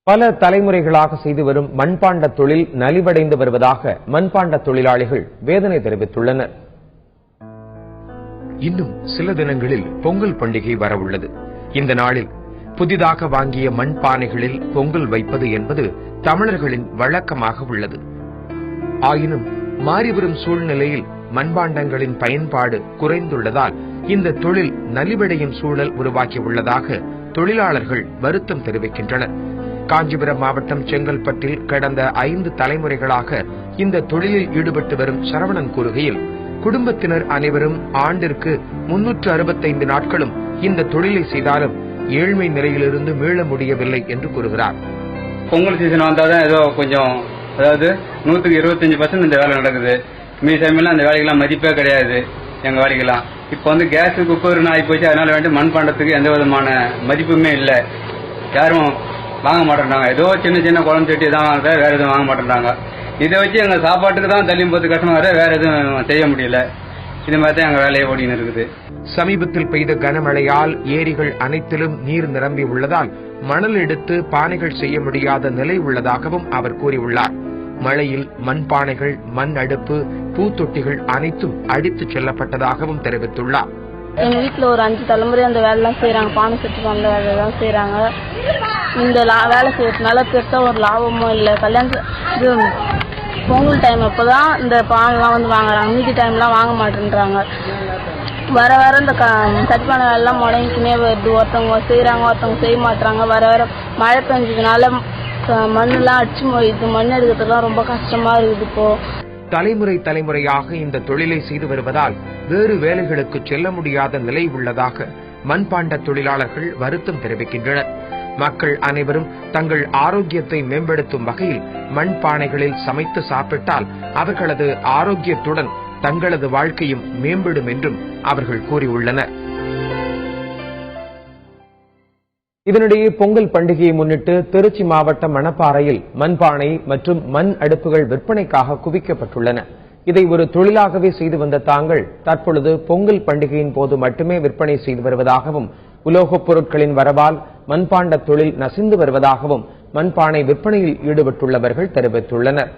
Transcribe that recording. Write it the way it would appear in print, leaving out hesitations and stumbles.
பல தலைமுறைகளாக செய்து வரும் மண்பாண்ட தொழில் நலிவடைந்து வருவதாக மண்பாண்ட தொழிலாளிகள் வேதனை தெரிவித்துள்ளனர். இன்னும் சில தினங்களில் பொங்கல் பண்டிகை வரவுள்ளது. இந்த நாளில் புதிதாக வாங்கிய மண்பானைகளில் பொங்கல் வைப்பது என்பது தமிழர்களின் வழக்கமாக உள்ளது. ஆயினும் மாறிவரும் சூழ்நிலையில் மண்பாண்டங்களின் பயன்பாடு குறைந்துள்ளதால் இந்த தொழில் நலிவடையும் சூழல் உருவாக்கியுள்ளதாக தொழிலாளர்கள் வருத்தம் தெரிவிக்கின்றனர். காஞ்சிபுரம் மாவட்டம் செங்கல்பட்டில் கடந்த 5 தலைமுறைகளாக இந்த தொழிலில் ஈடுபட்டு வரும் சரவணன் கூறுகையில், குடும்பத்தினர் அனைவரும் ஆண்டிற்கு 365 நாட்களும் இந்த தொழிலை செய்தாலும் ஏழ்மை நிலையிலிருந்து மீள முடியவில்லை என்று கூறுகிறார். பொங்கல் சீசன் வந்தாதான் ஏதோ கொஞ்சம், அதாவது 125% இந்த வேலை நடக்குது. மீ டைம்லாம் அந்த வேலைக்கெல்லாம் மதிப்பே கிடையாது எங்க வேலைக்கெல்லாம். இப்போ கேஸ் குக்கர்னு ஆகி போச்சு. அதனால வேண்டி மண்பாண்டத்துக்கு எந்த விதமான மதிப்புமே இல்லை. யாரும் வாங்க மாட்டேன்றாங்க. ஏதோ சின்ன சின்ன குழம்பு சட்டி தான் வாங்க, வேற எதுவும் வாங்க மாட்டேன்றாங்க. இதை வச்சு எங்க சாப்பாட்டுக்கு தான் தள்ளியும் போது கஷ்டமா வேற எதுவும் செய்ய முடியல. இது மாதிரி தான் எங்க வேலையை ஓடின்னு இருக்குது. சமீபத்தில் பெய்த கனமழையால் ஏரிகள் அனைத்திலும் நீர் நிரம்பி உள்ளதால் மணல் எடுத்து பானைகள் செய்ய முடியாத நிலை உள்ளதாகவும் அவர் கூறியுள்ளார். மழையில் மண்பானைகள், மண் அடுப்பு, பூத்தொட்டிகள் அனைத்தும் அடித்துச் செல்லப்பட்டதாகவும் தெரிவித்துள்ளார். எங்க வீட்டுல ஒரு 5 தலைமுறை அந்த வேலைலாம் செய்யறாங்க. பானை செட்டு அந்த வேலைதான் செய்யறாங்க. இந்த வேலை செய்யறதுனால பெருசா ஒரு லாபமும் இல்லை. கல்யாணம் பொங்கல் டைம் அப்பதான் இந்த பானைலாம் வாங்குறாங்க. மீதி டைம்லாம் வாங்க மாட்டேன்றாங்க. வர வர இந்த சட்டிப்பானை வேலைலாம் முடங்கிக்கினே வருது. ஒருத்தவங்க செய்யறாங்க, ஒருத்தவங்க செய்ய மாட்டாங்க. வர வர மழை பெஞ்சதுனால மண்ணெல்லாம் அடிச்சு போயிடுது. மண் எடுக்கிறதுலாம் ரொம்ப கஷ்டமா இருக்குது. இப்போ தலைமுறையாக இந்த தொழிலை செய்து வருவதால் வேறு வேலைகளுக்கு செல்ல முடியாத நிலை உள்ளதாக மண்பாண்ட தொழிலாளர்கள் வருத்தம் தெரிவிக்கின்றனர். மக்கள் அனைவரும் தங்கள் ஆரோக்கியத்தை மேம்படுத்தும் வகையில் மண்பானைகளில் சமைத்து சாப்பிட்டால் அவர்களது ஆரோக்கியத்துடன் தங்களது வாழ்க்கையும் மேம்படும் என்றும் அவர்கள் கூறியுள்ளனர். இதனிடையே பொங்கல் பண்டிகையை முன்னிட்டு திருச்சி மாவட்டம் மணப்பாறையில் மண்பானை மற்றும் மண் அடுப்புகள் விற்பனைக்காக குவிக்கப்பட்டுள்ளன. இதை ஒரு தொழிலாகவே செய்து வந்த தாங்கள் தற்பொழுது பொங்கல் பண்டிகையின் போது மட்டுமே விற்பனை செய்து வருவதாகவும், உலோகப் பொருட்களின் வரவால் மண்பாண்ட தொழில் நசிந்து வருவதாகவும் மண்பானை விற்பனையில் ஈடுபட்டுள்ளவர்கள் தெரிவித்துள்ளனர்.